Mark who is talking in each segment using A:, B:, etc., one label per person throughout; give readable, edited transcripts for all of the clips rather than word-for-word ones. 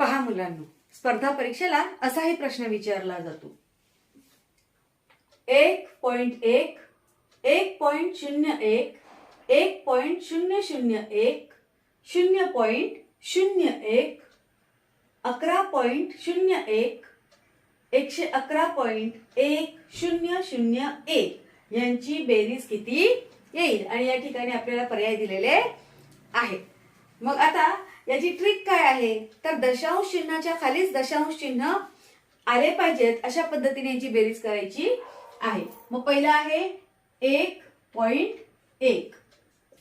A: पहा मुलांनो, स्पर्धा परीक्षेला असाही प्रश्न विचारला जातो. 1.1, 1.01, 1.001, 0.01, 11.01, 111.1001 यांची बेरीज किती येईल. आणि या ठिकाणी आपल्याला पर्याय दिलेले आहेत. मग आता याची ट्रिक काय आहे, तर दशांश चिन्हाच्या खालीच दशांश चिन्ह आले पाहिजेत अशा पद्धतीने याची बेरीज करायची आहे. मग पहिला आहे 1.1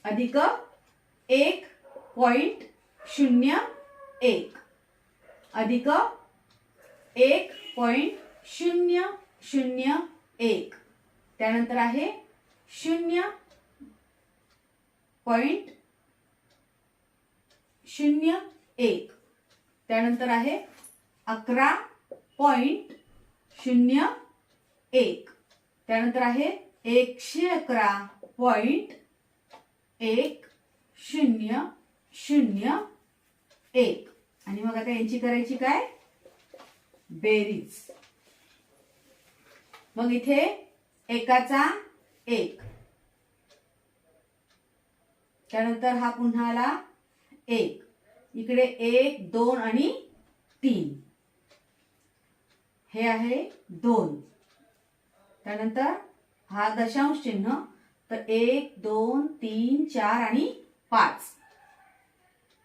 A: अधिक 1.01 अधिक 1.001, त्यानंतर आहे 0.01, त्यानंतर आहे 11.01, त्यानंतर आहे 111.1001 आणि मग आता यांची करायची काय बेरीज. मग इथे एकाचा 1, त्यानंतर हा पुन्हा आला 1, इकडे 1, 2 आणि 3, हे आहे 2, त्यानंतर हा दशांश चिन्ह, तर 1, 2, 3, 4 आणि 5,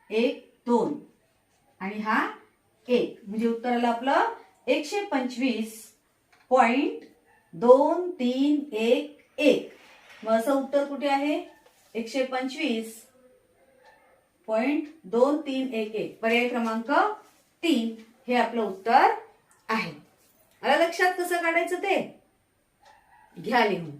A: 1, 2 आणि हा 1, म्हणजे उत्तर आलं आपलं 125.2311. मग असं उत्तर कुठे आहे 125.2311, पर्याय क्रमांक 3 हे आपलं उत्तर आहे. आलं लक्षात कसं काढायचं ते घ्या लिहून.